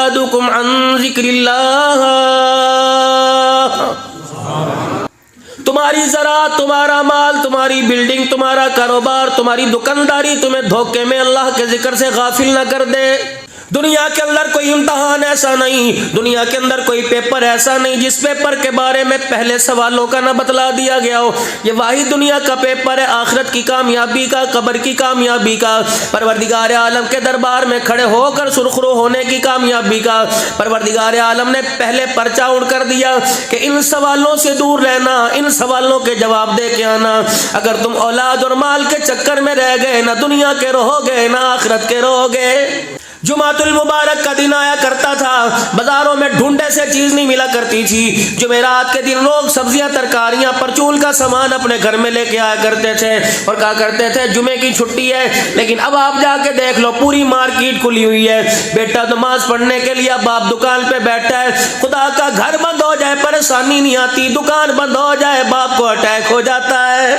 اولادکم عن ذکر اللہ. تمہاری زراعت، تمہارا مال، تمہاری بلڈنگ، تمہارا کاروبار، تمہاری دکانداری تمہیں دھوکے میں اللہ کے ذکر سے غافل نہ کر دے. دنیا کے اندر کوئی امتحان ایسا نہیں، دنیا کے اندر کوئی پیپر ایسا نہیں جس پیپر کے بارے میں پہلے سوالوں کا نہ بتلا دیا گیا ہو. یہ واحد دنیا کا پیپر ہے، آخرت کی کامیابی کا، قبر کی کامیابی کا، پروردگار عالم کے دربار میں کھڑے ہو کر سرخرو ہونے کی کامیابی کا. پروردگار عالم نے پہلے پرچہ اڑ کر دیا کہ ان سوالوں سے دور رہنا، ان سوالوں کے جواب دے کے آنا. اگر تم اولاد اور مال کے چکر میں رہ گئے، نہ دنیا کے رہو گے نہ آخرت کے رہو گے. جمعۃ المبارک کا دن آیا کرتا تھا، بازاروں میں ڈھونڈے سے چیز نہیں ملا کرتی تھی. جمعرات کے دن لوگ سبزیاں، ترکاریاں، پرچول کا سامان اپنے گھر میں لے کے آیا کرتے تھے اور کہا کرتے تھے جمعے کی چھٹی ہے. لیکن اب آپ جا کے دیکھ لو، پوری مارکیٹ کھلی ہوئی ہے. بیٹا نماز پڑھنے کے لیے باپ دکان پہ بیٹھا ہے. خدا کا گھر بند ہو جائے پریشانی نہیں آتی، دکان بند ہو جائے باپ کو اٹیک ہو جاتا ہے.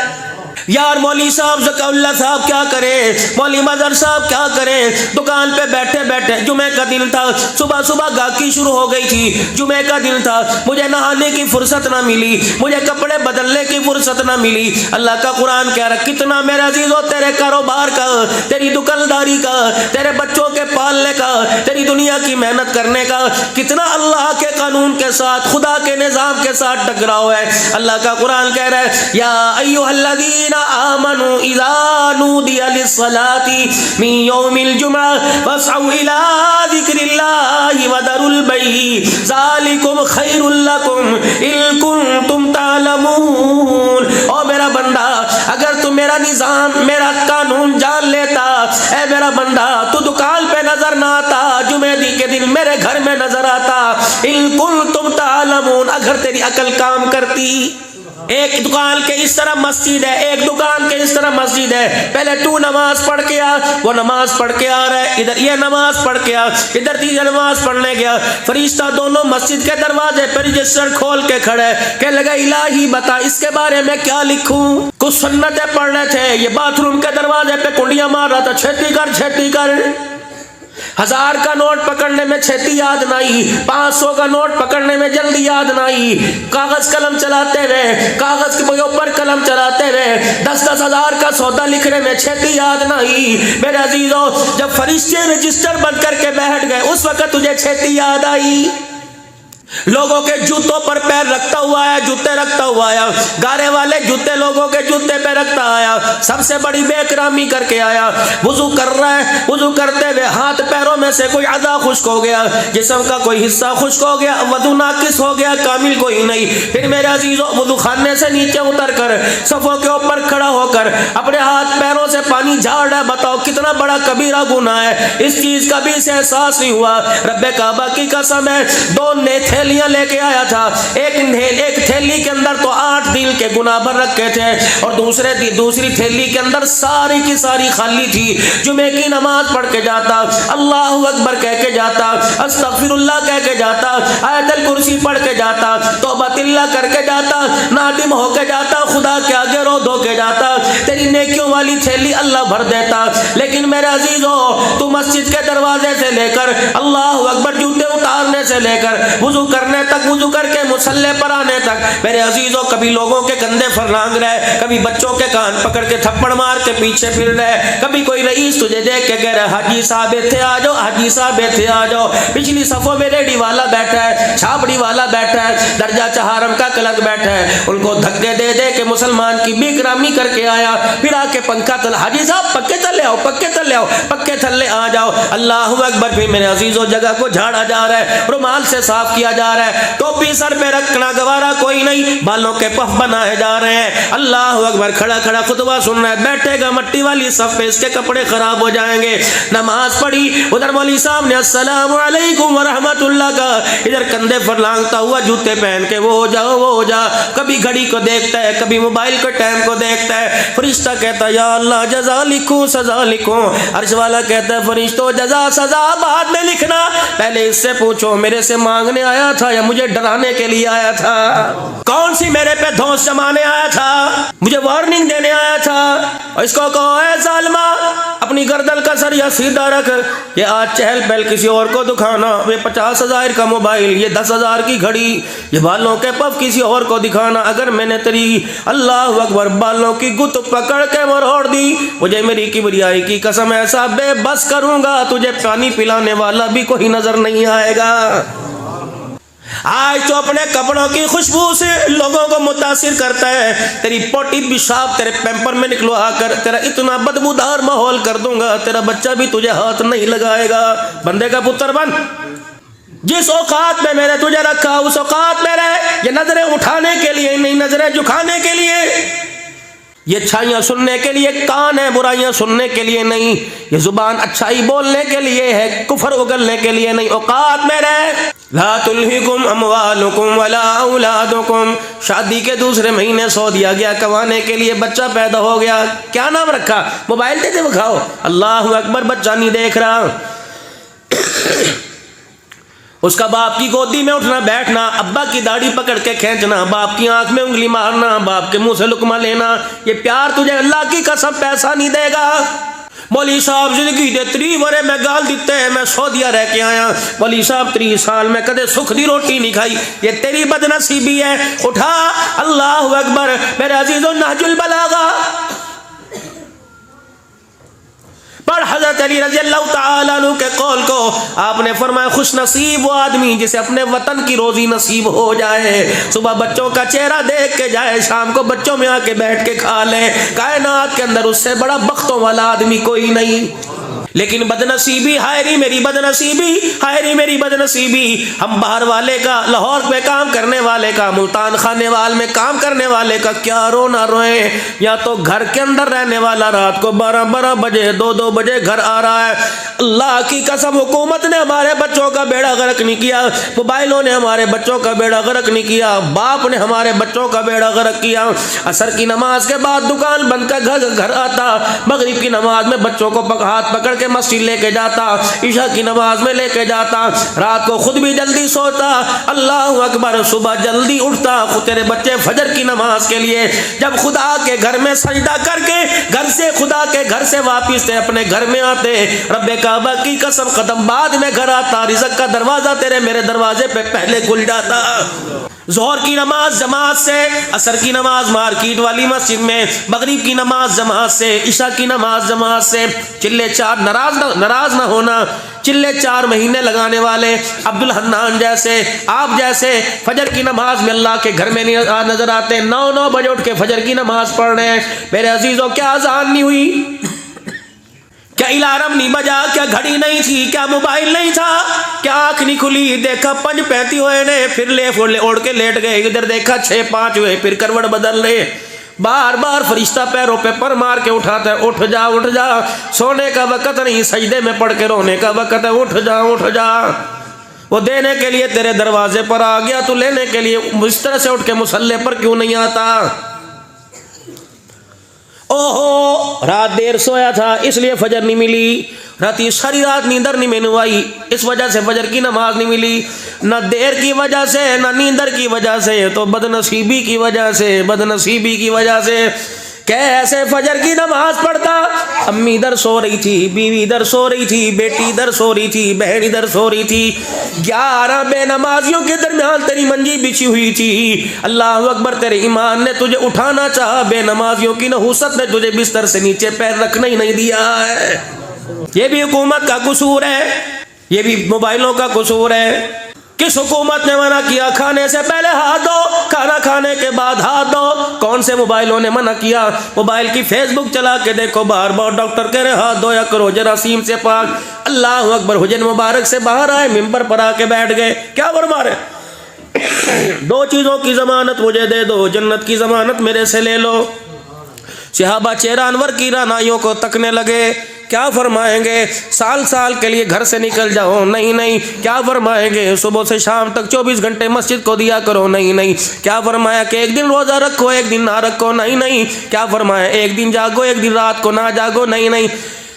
یار مولوی صاحب ذکا اللہ صاحب کیا کرے، مولوی مظہر صاحب کیا کرے، دکان پہ بیٹھے بیٹھے. جمعے کا دن تھا، صبح صبح گاہکی شروع ہو گئی تھی. جمعے کا دن تھا، مجھے نہانے کی فرصت نہ ملی، مجھے کپڑے بدلنے کی فرصت نہ ملی. اللہ کا قرآن کہہ رہا کتنا میرے عزیزو تیرے کاروبار کا، تیری دکانداری کا، تیرے بچوں کے پالنے کا، تیری دنیا کی محنت کرنے کا کتنا اللہ کے قانون کے ساتھ، خدا کے نظام کے ساتھ ٹکراؤ ہے. اللہ کا قرآن کہہ رہا ہے یا ایھا الذین آمنوا اذا نودی للصلاۃ من یوم الجمعہ فاسعوا الی ذکر اللہ وذروا البیع ذالکم خیر لکم ان کنتم تعلمون. او میرا بندہ اگر تو میرا نظام، میرا قانون جان لیتا، اے میرا بندہ تو دکان پہ نظر نہ آتا، جمعے کے دن میرے گھر میں نظر آتا. ان کنتم تعلمون، اگر تیری عقل کام کرتی. ایک دکان کے اس طرح مسجد ہے، ایک دکان کے اس طرح مسجد ہے. پہلے تو نماز پڑھ کے آ، وہ نماز پڑھ کے آ رہا ہے، ادھر یہ نماز پڑھ کے آ، ادھر تیسری نماز پڑھنے گیا. فرشتہ دونوں مسجد کے دروازے پر رجسٹر کھول کے کھڑے، کہنے لگا الہی بتا اس کے بارے میں کیا لکھوں. کچھ سنتیں پڑھ رہے تھے، یہ باتھ روم کے دروازے پہ کنڈیاں مار رہا تھا، چھیتی کر چھیتی کر. 1000 کا نوٹ پکڑنے میں چھیتی یاد نہ آئی، 500 کا نوٹ پکڑنے میں جلدی یاد نہ آئی. کاغذ قلم چلاتے رہے، کاغذ کے اوپر قلم چلاتے رہے، 10-10 ہزار کا سودا لکھنے میں چھیتی یاد نہ آئی. میرے عزیزو جب فرشتے رجسٹر بند کر کے بیٹھ گئے اس وقت تجھے چھیتی یاد آئی. لوگوں کے جوتوں پر پیر رکھتا ہوا آیا، جوتے رکھتا ہوا آیا، گارے والے جوتے لوگوں کے جوتے پہ رکھتا آیا، سب سے بڑی بے اکرامی کر کے آیا. وضو کر رہا ہے، وضو کرتے ہوئے ہاتھ پیروں میں سے کوئی اعضا خشک ہو گیا، جسم کا کوئی حصہ خشک ہو گیا، وضو ناقص ہو گیا، کامل کوئی نہیں. پھر میرے عزیزو وضو خانے سے نیچے اتر کر صفوں کے اوپر کھڑا ہو کر اپنے ہاتھ پیروں سے پانی جھاڑ رہا. بتاؤ کتنا بڑا کبیرہ گناہ ہے. اس چیز کا بھی اسے احساس نہیں ہوا. رب کعبہ کی قسم ہے 2 تھیلیاں لے کے آیا تھا، ایک تھیلی کے اندر تو 8 دن کے گناہ بھر رکھے تھے اور دوسری تھیلی کے اندر ساری کی ساری خالی تھی. جمعے کی نماز پڑھ کے جاتا، اللہ اکبر کہہ کے جاتا، استغفر اللہ کہہ کے جاتا، آیت الکرسی پڑھ کے جاتا، توبہ اللہ کر کے جاتا، نادم ہو کے جاتا، خدا کے آگے رو دھو کے جاتا. تیری نیکیوں والی تھیلی اللہ بھر دیتا. لیکن میرے عزیزو تو مسجد کے دروازے سے لے کر اللہ اکبر جوتے اتارنے سے لے کر وضو کرنے تک، وضو کر کے مصلی پر آنے تک میرے عزیزو کبھی لوگوں کے کندھے پر رانگ رہے، کبھی بچوں کے کان پکڑ کے تھپڑ مار کے پیچھے پھر رہے، کبھی کوئی رئیس تجھے دیکھ کے کہہ رہا ہے حاجی صاحب ایتھے آ جاؤ، حاجی صاحب ایتھے آ جاؤ. پچھلی صفوں میں ریڑھی والا بیٹھا ہے، چھاپڑی والا بیٹھا ہے، درجہ چہارم کا کلک بیٹھا ہے، ان کو دھکے دے دے کے مسلمان کی بے اکرامی کر کے آیا. پھر آ کے پنکھا تل، حاجی صاحب پکے تلے آؤ، پکے تلے آؤ، پکے تلے آ جاؤ. اللہ اکبر. پھر میرے عزیزو جگہ کو جھاڑا جا رہا ہے، رومال سے صاف کیا جا رہا ہے، ٹوپی سر پہ رکھنا گوارا کوئی نہیں، بالوں کے پف بنائے جا رہے ہیں. اللہ اکبر. کھڑا کھڑا خطبہ سن رہا ہے، بیٹھے گا مٹی والی صف پہ اس کے کپڑے خراب ہو جائیں گے. نماز پڑھی، ادھر مولوی صاحب نے السلام علیکم ورحمۃ اللہ کا، ادھر کندھے پر لانگتا ہوا جوتے پہن کے وہ ہو جا وہ ہو جا. کبھی گھڑی کو دیکھتا ہے، کبھی موبائل کے ٹائم کو دیکھتا ہے. فرشتہ کہتا ہے یا اللہ جزا لکھوں سزا لکھوں. عرش والا کہتا ہے فرشتوں جزا سزا بعد میں لکھنا، پہلے اس سے پوچھو میرے سے مانگنے آیا تھا یا مجھے ڈرانے کے لیے آیا تھا؟ کون سی میرے پہ دھوس جمانے آیا تھا؟ مجھے وارننگ دینے آیا تھا؟ اور اس کو کہو اے ظالمہ اپنی گردن کا سریا سیدھا رکھ، یہ آج چہل پہل کسی اور کو دکھانا، یہ 50,000 کا موبائل، یہ 10,000 کی گھڑی، یہ بالوں کے پف کسی اور کو دکھانا، اگر میں نے تیری اللہ اکبر بالوں کی گت پکڑ کے مروڑ دی، مجھے میری کبریائی کی قسم ایسا بے بس کروں گا تجھے پانی پلانے والا بھی کوئی نظر نہیں آئے گا۔ آج تو اپنے کپڑوں کی خوشبو سے لوگوں کو متاثر کرتا ہے، تیری پوٹی پیشاب تیرے پیمپر میں نکلوا کر تیرا اتنا بدبودار ماحول کر دوں گا، تیرا بچہ بھی تجھے ہاتھ نہیں لگائے گا۔ بندے کا پتر بن، جس اوقات میں نے تجھے رکھا اس اوقات میں رہ، یہ نظریں اٹھانے کے لیے نہیں، نظریں جھکانے کے لیے، یہ اچھائیاں سننے کے لیے کان ہے، برائیاں سننے کے لیے نہیں، یہ زبان اچھائی بولنے کے لیے ہے، کفر اگلنے کے لیے نہیں، اوقات میں رہ۔ لا تلہکم اموالکم ولا اولادکم، شادی کے دوسرے مہینے سو دیا گیا کمانے کے لیے، بچہ پیدا ہو گیا، کیا نام رکھا؟ موبائل دے دکھاؤ، اللہ اکبر، بچہ نہیں دیکھ رہا، اس کا باپ کی گودی میں اٹھنا بیٹھنا، ابا کی داڑھی پکڑ کے کھینچنا، باپ کی آنکھ میں انگلی مارنا، باپ کے منہ سے لقمہ لینا، یہ پیار تجھے اللہ کی قسم پیسہ نہیں دے گا۔ مولوی صاحب زندگی دے 30 برے میں گال دیتے ہیں، میں سعودیہ رہ کے آیا، مولوی صاحب 30 سال میں کدے سکھ دی روٹی نہیں کھائی، یہ تیری بد نصیبی ہے۔ اٹھا، اللہ اکبر، میرے عزیزو، نہج البلاغہ پڑھ حضرت علی رضی اللہ تعالیٰ عنہ کے قول کو، آپ نے فرمایا خوش نصیب وہ آدمی جسے اپنے وطن کی روزی نصیب ہو جائے، صبح بچوں کا چہرہ دیکھ کے جائے، شام کو بچوں میں آ کے بیٹھ کے کھا لے، کائنات کے اندر اس سے بڑا بختوں والا آدمی کوئی نہیں۔ لیکن بدنصیبی، ہائے میری بدنصیبی، ہائے میری بدنصیبی، ہم باہر والے کا، لاہور میں کام کرنے والے کا، ملتان خانے وال میں کام کرنے والے کا کیا رونا روئیں، یا تو گھر کے اندر رہنے والا رات کو 12 بجے 2 بجے گھر آ رہا ہے۔ اللہ کی قسم، حکومت نے ہمارے بچوں کا بیڑا غرق نہیں کیا، موبائلوں نے ہمارے بچوں کا بیڑا غرق نہیں کیا، باپ نے ہمارے بچوں کا بیڑا غرق کیا۔ عصر کی نماز کے بعد دکان بند کر گھر آتا، مغرب کی نماز میں بچوں کو ہاتھ پکڑ کے مسجد لے کے جاتا، عشاء کی نماز میں لے کے جاتا، رات کو خود بھی جلدی سوتا، اللہ اکبر، صبح جلدی اٹھتا خود تیرے بچے فجر کی نماز کے لیے، جب خدا کے گھر میں سجدہ کر کے گھر سے، خدا کے گھر سے واپس سے اپنے گھر میں آتے، رب کعبہ کی قسم قدم بعد میں گھر آتا، رزق کا دروازہ تیرے میرے دروازے پہ پہلے کھل جاتا۔ ظہر کی نماز جماعت سے، عصر کی نماز مارکیٹ والی مسجد میں، مغرب کی نماز جماعت سے، عشاء کی نماز جماعت سے، چلے 4 ناراض نہ ہونا، چلے 4 مہینے لگانے والے عبد الحنان جیسے، آپ جیسے فجر کی نماز میں اللہ کے گھر میں نظر آتے، 9 بجے اٹھ کے فجر کی نماز پڑھ رہے ہیں۔ میرے عزیزوں، کیا اذان نہیں ہوئی؟ کیا الارم نہیں بجا؟ کیا گھڑی نہیں تھی؟ کیا موبائل نہیں تھا؟ کیا آنکھ نہیں کھلی؟ دیکھا 5:35 ہوئے نے، پھر لے اوڑھ کے لیٹ گئے، ادھر دیکھا 6:05 ہوئے، پھر کروٹ بدل رہے، بار بار فرشتہ پیروں پہ پر مار کے اٹھاتا ہے، اٹھ جا اٹھ جا، سونے کا وقت نہیں، سجدے میں پڑھ کے رونے کا وقت ہے، اٹھ جا اٹھ جا۔ وہ دینے کے لیے تیرے دروازے پر آ گیا، تو لینے کے لیے اس طرح سے اٹھ کے مصلی پر کیوں نہیں آتا؟ اوہو، رات دیر سویا تھا اس لیے فجر نہیں ملی، راتی ساری رات نیندر نہیں میں نے آئی، اس وجہ سے فجر کی نماز نہیں ملی، نہ دیر کی وجہ سے نہ نیندر کی وجہ سے، تو بدنصیبی کی وجہ سے، بدنصیبی کی وجہ سے۔ کیسے فجر کی نماز پڑھتا، امی ادھر سو رہی تھی، بیوی ادھر سو رہی تھی، بیٹی ادھر سو رہی تھی، بہن ادھر سو رہی تھی، 11 بے نمازیوں کے درمیان تیری منجی بچھی ہوئی تھی، اللہ اکبر، تیرے ایمان نے تجھے اٹھانا چاہا، بے نمازیوں کی نحوست نے تجھے بستر سے نیچے پیر رکھنا ہی نہیں دیا ہے۔ یہ بھی حکومت کا قصور ہے، یہ بھی موبائلوں کا قصور ہے۔ کس حکومت نے منع کیا کھانے سے پہلے ہاتھ دو، کھانا کھانے کے بعد ہاتھ دو؟ کون سے موبائلوں نے منع کیا؟ موبائل کی فیس بک چلا کے دیکھو، بار بار ڈاکٹر کہہ رہے ہاتھ دھویا کرو جراثیم سے پاک۔ اللہ اکبر، حجن مبارک سے باہر آئے، ممبر پر آ کے بیٹھ گئے، کیا فرما رہے؟ 2 چیزوں کی ضمانت مجھے دے دو، جنت کی ضمانت میرے سے لے لو۔ صحابہ چہرہ انور کی رانائیوں کو تکنے لگے، کیا فرمائیں گے؟ سال سال کے لیے گھر سے نکل جاؤ، نہیں نہیں۔ کیا فرمائیں گے؟ صبح سے شام تک 24 گھنٹے مسجد کو دیا کرو، نہیں نہیں۔ کیا فرمایا کہ ایک دن روزہ رکھو ایک دن نہ رکھو، نہیں نہیں۔ کیا فرمایا ایک دن جاگو ایک دن رات کو نہ جاگو، نہیں نہیں۔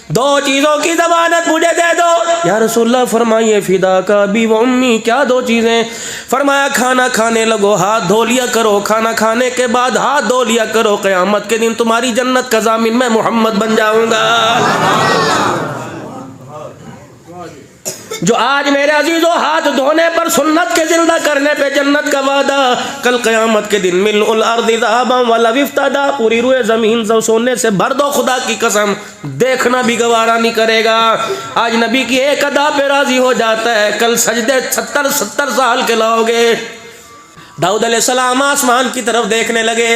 دو چیزوں کی ضمانت مجھے دے دو۔ یا رسول اللہ فرمائیے فدا کا ابی و امی، کیا دو چیزیں؟ فرمایا کھانا کھانے لگو ہاتھ دھو لیا کرو، کھانا کھانے کے بعد ہاتھ دھو لیا کرو، قیامت کے دن تمہاری جنت کا ضامن میں محمد بن جاؤں گا۔ جو آج میرے عزیزو ہاتھ دھونے پر سنت کے زندہ کرنے پہ جنت کا وعدہ، کل قیامت کے دن ملء الارض ذهبا ولو افتدى، پوری روئے زمین سونے سے بھر دو، خدا کی قسم دیکھنا بھی گوارا نہیں کرے گا۔ آج نبی کی ایک ادا پہ راضی ہو جاتا ہے، کل سجدے 70 سال کے لاؤ گے۔ داؤد علیہ السلام آسمان کی طرف دیکھنے لگے۔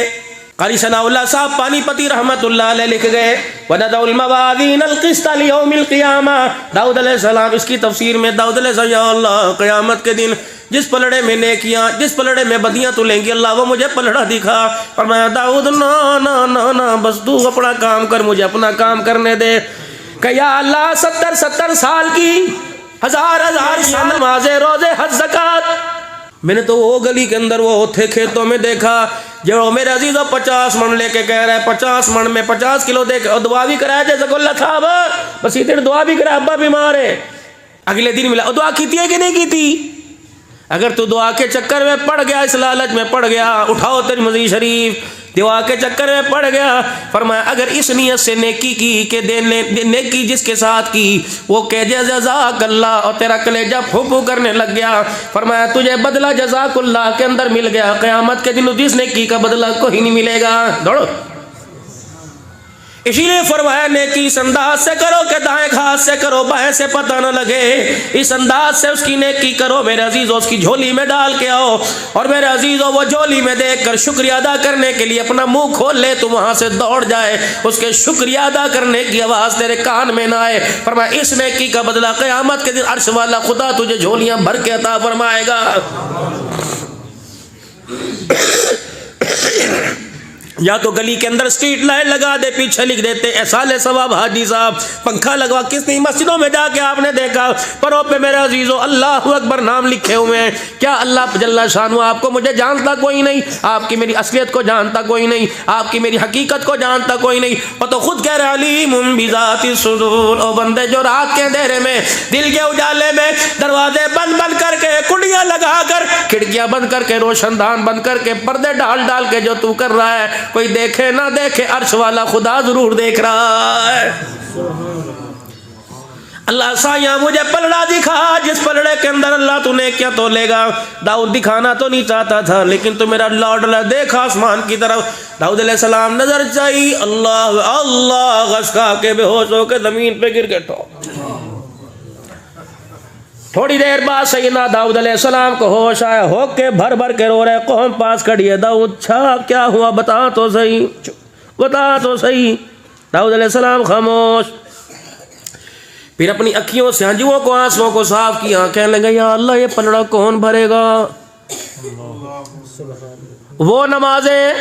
قاری ثناء اللہ صاحب پانی پتی رحمت اللہ علیہ لکھ گئے وَنَضَعُ الْمَوَازِينَ الْقِسْطَ لِيَوْمِ الْقِيَامَةِ، داؤد علیہ السلام اس کی تفسیر میں داؤد علیہ السلام، یا اللہ قیامت کے دن جس پلڑے میں نیکیاں جس پلڑے میں بدیاں تو لیں گی اللہ وہ مجھے پلڑا دکھا۔ فرمایا داؤد نا بس تو اپنا کام کر، مجھے اپنا کام کرنے دے۔ کہ یا اللہ 70 سال کی ہزار سال نمازیں روزے حج زکات، میں نے تو وہ گلی کے اندر وہ تھے کھیتوں میں دیکھا جو میرے عزیزوں 50 من لے کے کہہ رہے 50 من میں 50 کلو دے کے، اور دعا بھی کرایا جیسے اللہ صاحب بس یہ دن دعا بھی کرا، ابا بیمار ہے، اگلے دن ملا، دعا کی تھی کہ نہیں کی تھی؟ اگر تو دعا کے چکر میں پڑ گیا، اس لالچ میں پڑ گیا، اٹھاؤ ترمذی شریف، دعا کے چکر میں پڑ گیا۔ فرمایا اگر اس نیت سے نیکی کی کہ نیکی جس کے ساتھ کی وہ کہ جزاک اللہ، اور تیرا کلیجہ پھو کرنے لگ گیا، فرمایا تجھے بدلہ جزاک اللہ کے اندر مل گیا، قیامت کے دن جس نیکی کا بدلہ کوئی نہیں ملے گا۔ دوڑو، اسی لیے فرمایا نیکی اس انداز سے کرو کہ دائیں ہاتھ سے کرو بائیں سے پتہ نہ لگے، اس انداز سے اس کی نیکی کرو میرے عزیزو، اس کی جھولی میں ڈال کے آؤ، اور میرے عزیزو وہ جھولی میں دیکھ کر شکریہ ادا کرنے کے لیے اپنا منہ کھول لے تو وہاں سے دوڑ جائے، اس کے شکریہ ادا کرنے کی آواز تیرے کان میں نہ آئے۔ فرمایا اس نیکی کا بدلہ قیامت کے دن عرش والا خدا تجھے جھولیاں بھر کے عطا فرمائے گا۔ یا تو گلی کے اندر اسٹریٹ لائٹ لگا دے، پیچھے لکھ دیتے احسال ثواب حاجی صاحب، پنکھا لگوا، کس نہیں مسجدوں میں جا کے آپ نے دیکھا پروں پہ میرے عزیزو اللہ اکبر نام لکھے ہوئے ہیں؟ کیا اللہ جل شانہ آپ کو مجھے جانتا کوئی نہیں؟ آپ کی میری اصلیت کو جانتا کوئی نہیں؟ آپ کی میری حقیقت کو جانتا کوئی نہیں؟ وہ تو خود کہہ رہے علیم بذات الصدور، او بندے جو رات کے اندھیرے میں دل کے اجالے میں دروازے بند کر کے کنڈیاں لگا کر کھڑکیاں بند کر کے روشن دان بند کر کے پردے ڈال کے جو تو کر رہا ہے، کوئی دیکھے نہ دیکھے عرش والا خدا ضرور دیکھ رہا ہے۔ اللہ سایاں مجھے پلڑا دکھا جس پلڑے کے اندر اللہ تو نے کیا تو لے گا۔ داؤد دکھانا تو نہیں چاہتا تھا لیکن تو میرا لارڈ دیکھا آسمان کی طرف، داؤد علیہ السلام نظر چاہی، اللہ غش کھا کے بے ہوش ہو کے زمین پہ گر کے تھوڑی دیر بعد سیدنا داؤد علیہ السلام کو ہوش آیا، ہو کے بھر کے رو رہے، قوم پاس کھڑی ہے، داؤد چھا کیا ہوا بتا تو صحیح، بتا تو صحیح۔ داؤد علیہ السلام خاموش، پھر اپنی اکھیوں سے ہنجوؤں کو آنسوؤں کو صاف کیا، کہنے لگے یا اللہ یہ پلڑا کون بھرے گا؟ وہ نمازیں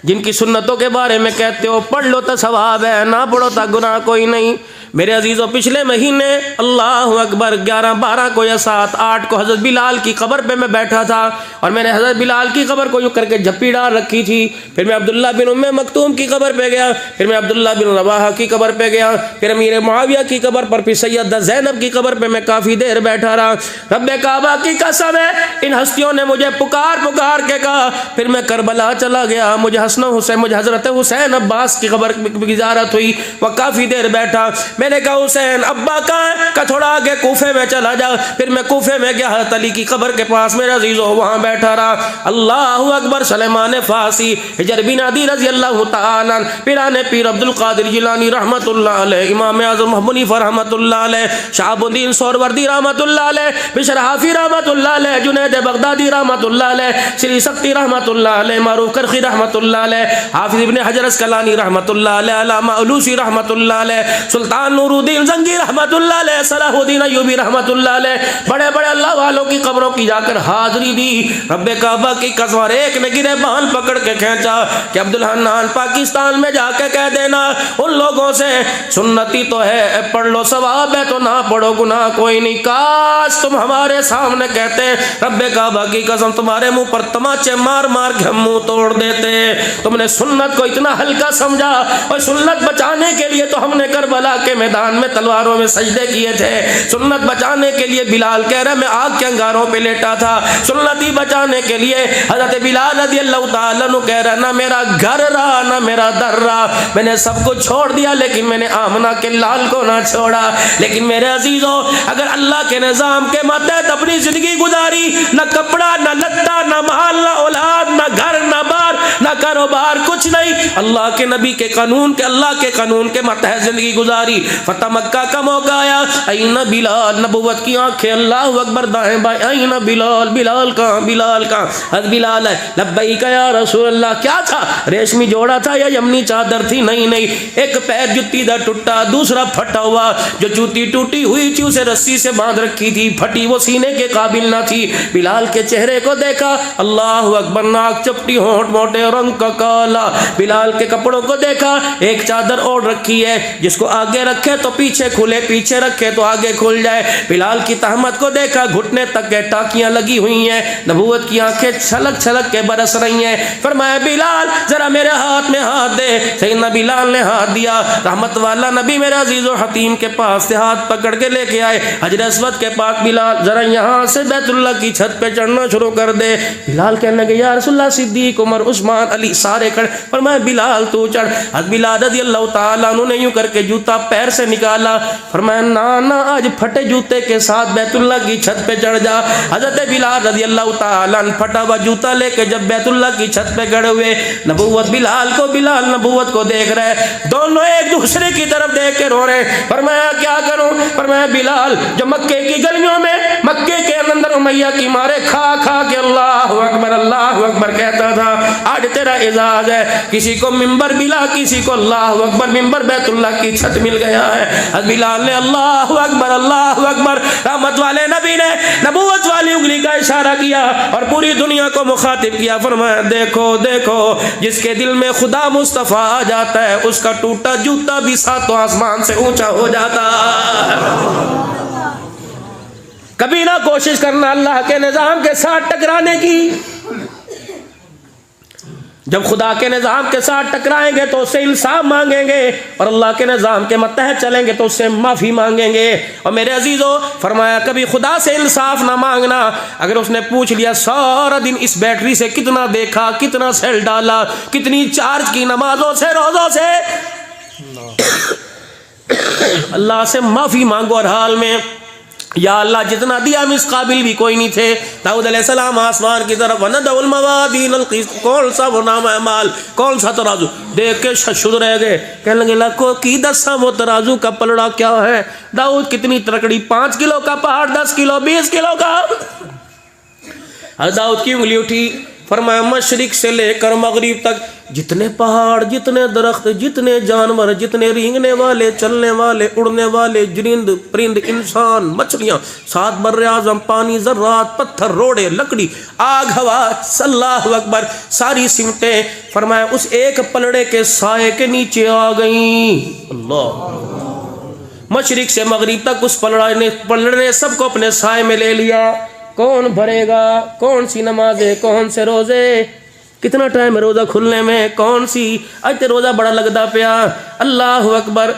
جن کی سنتوں کے بارے میں کہتے ہو پڑھ لو تو ثواب ہے، نہ پڑھو تو گناہ کوئی نہیں۔ میرے عزیزوں پچھلے مہینے اللہ اکبر 11-12 کو یا 7-8 کو حضرت بلال کی قبر پہ میں بیٹھا تھا، اور میں نے حضرت بلال کی قبر کو یوں کر کے جھپی ڈال رکھی تھی، پھر میں عبداللہ بن ام مکتوم کی قبر پہ گیا، پھر میں عبداللہ بن رواحہ کی قبر پہ گیا، پھر امیر معاویہ کی قبر پر، پھر سیدہ زینب کی قبر پہ میں کافی دیر بیٹھا رہا۔ رب کعبہ کی قسم ہے ان ہستیوں نے مجھے پکار کے کہا، پھر میں کربلا چلا گیا، مجھے مجھے حضرت حسین عباس کی قبر کی زیارت ہوئی، وہ کافی دیر بیٹھا، میں نے کہا حسین ابا کہاں ہے؟ کہ تھوڑا آگے کوفے میں چلا جا، پھر میں کوفے میں گیا، حضرت علی کی قبر کے پاس میرا عزیزو وہاں بیٹھا رہا۔ اللہ اکبر، سلیمان فارسی، حجر بن عدی رضی اللہ تعالیٰ، پیران پیر عبد القادر جیلانی رحمت اللہ علیہ، امام اعظم ابو حنیفہ رحمت اللہ علیہ، شہاب الدین سہروردی رحمت اللہ علیہ، بشر حافی رحمت اللہ علیہ، جنید بغدادی رحمت اللہ علیہ، سری سختی رحمت اللہ علیہ، معروف کرخی رحمت اللہ علیہ، حافظ ابن حجر اسقلانی رحمت اللہ علیہ، علامہ علوسی رحمت اللہ علیہ، سلطان نور الدین زنگی رحمت اللہ علیہ، صلاح الدین ایوبی رحمت اللہ علیہ، بڑے اللہ والوں کی قبروں کی جا کر حاضری دی۔ رب کعبہ کی قسم، اور ایک نے گرے بان پکڑ کے کھینچا کہ عبدالحنان پاکستان میں جا کے کہہ دینا ان لوگوں سے سنتی تو ہے پڑھ لو ثواب ہے تو نہ پڑھو گناہ کوئی نہیں۔ کاش تم ہمارے سامنے کہتے رب کعبہ کی قسم تمہارے منہ پر تماچے مار کے ہم منہ توڑ دیتے۔ تم نے سنت کو اتنا ہلکا سمجھا، اور سنت بچانے کے لیے تو ہم نے کربلا کے میدان میں تلواروں میں سجدے کیے تھے. سنت بچانے کے لیے بلال کہہ رہے میں آگ کے انگاروں پہ لیٹا تھا. سنتی بچانے کے لیے حضرت بلال رضی اللہ تعالیٰ عنہ کہہ رہا نہ میرا گھر رہا نہ میرا در رہا, میں نے سب کو چھوڑ دیا لیکن میں نے آمنہ کے لال کو نہ چھوڑا. لیکن میرے عزیزوں اگر اللہ کے نظام کے ماتحت اپنی زندگی گزاری, نہ کپڑا نہ لتا نہ مال نہ اولاد نہ گھر نہ بار نہ کاروبار کچھ نہیں, اللہ کے نبی کے قانون کے اللہ کے قانون کے ماتحت زندگی گزاری, فتح مکہ کا موقع آیا, این بلال, نبوت کی آنکھیں اللہ اکبر دائیں بائیں, این بلال, بلال کہاں, بلال کہاں, حضرت بلال ہے لبیک یا رسول اللہ. کیا تھا, ریشمی جوڑا تھا یا یمنی چادر تھی؟ نہیں نہیں, ایک پیر جوتی دا ٹوٹا, دوسرا پھٹا ہوا, جو جوتی ٹوٹی ہوئی تھی اسے رسی سے باندھ رکھی تھی, پھٹی وہ سینے کے قابل نہ تھی. بلال کے چہرے کو دیکھا, اللہ اکبر, ناک چپٹی, ہونٹ موٹے, رنگ کا کالا. بلال کے کپڑوں کو دیکھا, ایک چادر اوڑھ رکھی ہے, جس کو آگے رکھے تو پیچھے کھلے, پیچھے رکھے تو آگے کھل جائے. بلال کی تہمت کو دیکھا, گھٹنے تک کے ٹاکیاں لگی ہوئی ہیں, نبوت کی آنکھیں چھلک چھلک کے برس رہی ہیں. فرمایا بلال ذرا میرے ہاتھ میں ہاتھ دے. سیدنا بلال نے ہاتھ دیا. رحمت والا نبی میرے عزیز و حتیم کے پاس سے ہاتھ پکڑ کے لے کے آئے حجر اسود کے پاس. بلال ذرا یہاں سے بیت اللہ کی چھت پہ چڑھنا شروع کر دے. بلال کہنے لگے یا رسول اللہ, صدیق, عمر, عثمان, علی سارے کھڑے. فرمایا بلال تو چڑھ. حضرت بلال رضی اللہ تعالیٰ عنہ نے یوں کر کے جوتا پیر سے نکالا. فرمایا نا آج پھٹے جوتے کے ساتھ بیت اللہ کی چھت پہ چڑھ جا. حضرت بلال رضی اللہ تعالیٰ عنہ پھٹا ہوا جوتا لے کے جب بیت اللہ کی چھت پہ کھڑے ہوئے, نبوت بلال نبوت کو دیکھ رہے, دونوں ایک دوسرے کی طرف دیکھ کے رو رہے. فرمایا کیا کروں؟ فرمایا بلال جو مکے کی گلیوں میں مکے کے اندر امیہ کی مارے کھا کھا کے اللہ اکبر کہتا تھا, آج تیرا اعزاز ہے, کسی کو منبر ملا, کسی کو اللہ اکبر منبر بیت اللہ کی چھت مل گیا ہے. حضرت بلال نے اللہ اکبر, رحمت والے نبی نے نبوت والی انگلی کا اشارہ کیا اور پوری دنیا کو مخاطب کیا. فرمایا دیکھو دیکھو, جس کے دل میں خدا مصطفیٰ آ جاتا ہے اس کا ٹوٹا جوتا بھی ساتوں آسمان سے اونچا ہو جاتا. کبھی نہ کوشش کرنا اللہ کے نظام کے ساتھ ٹکرانے کی. جب خدا کے نظام کے ساتھ ٹکرائیں گے تو اس سے انصاف مانگیں گے, اور اللہ کے نظام کے متحد چلیں گے تو اس سے معافی مانگیں گے. اور میرے عزیزو فرمایا کبھی خدا سے انصاف نہ مانگنا. اگر اس نے پوچھ لیا سارا دن اس بیٹری سے کتنا دیکھا, کتنا سیل ڈالا, کتنی چارج کی, نمازوں سے, روزوں سے, اللہ سے معافی مانگو ہر حال میں. یا اللہ جتنا دیا ہم اس قابل بھی کوئی نہیں تھے. داؤد علیہ السلام آسمان کی طرف وَنَدَعُ الْمَوَازِينَ الْقِسْطَ, کون سا وہ نام ہے مال, کون سا ترازو, دیکھ کے ششد رہ گئے. کہنے لگے لاکھوں کی دسا وہ ترازو کا پلڑا کیا ہے. داؤد کتنی ترکڑی, 5 کلو کا پہاڑ, 10 کلو, 20 کلو کا. داؤد کی انگلی اٹھی. فرمایا مشرق سے لے کر مغرب تک جتنے پہاڑ, جتنے درخت, جتنے جانور, جتنے رینگنے والے, چلنے والے, اڑنے والے, جرند, پرند, انسان, مچھلیاں, 7 بر اعظم, پانی, ذرات, پتھر, روڑے, لکڑی, آگ, ہوا, اللہ اکبر, ساری سمٹیں فرمایا اس ایک پلڑے کے سائے کے نیچے آ گئیں. اللہ, مشرق سے مغرب تک اس پلڑے نے سب کو اپنے سائے میں لے لیا. کون بھرے گا, کون سی نمازیں, کون سے روزے, کتنا ٹائم ہے روزہ کھلنے میں, کون سی اج تے روزہ بڑا لگدا پیا, اللہ اکبر,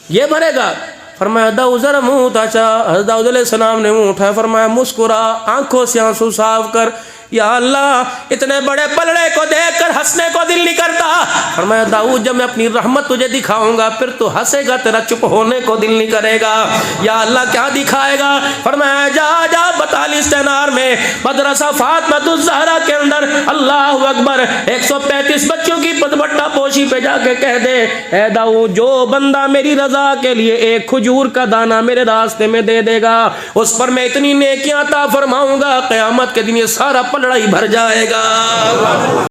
یہ بھرے گا. فرمایا داؤد ذرا منہ اٹھا. حضرت داؤد علیہ السلام نے منہ اٹھایا. فرمایا مسکرا, آنکھوں سے آنسو صاف کر. یا اللہ اتنے بڑے پلڑے کو دیکھ کر ہنسنے کو دل نہیں کرتا. فرمایا داؤد جب میں اپنی رحمت تجھے دکھاؤں گا پھر تو ہنسے گا, تیرا چپ ہونے کو دل نہیں کرے گا. یا اللہ کیا دکھائے گا. فرمایا جا بطالس تینار میں مدرسہ فاطمہ الزہرا کے اندر اللہ اکبر 135 بچوں کی پدبٹا پوشی پہ جا کے کہہ دے, اے داؤد جو بندہ میری رضا کے لیے ایک کھجور کا دانہ میرے راستے میں دے دے گا اس پر میں اتنی نیکیاں عطا فرماؤں گا قیامت کے دن یہ سارا پلڑا ہی بھر جائے گا.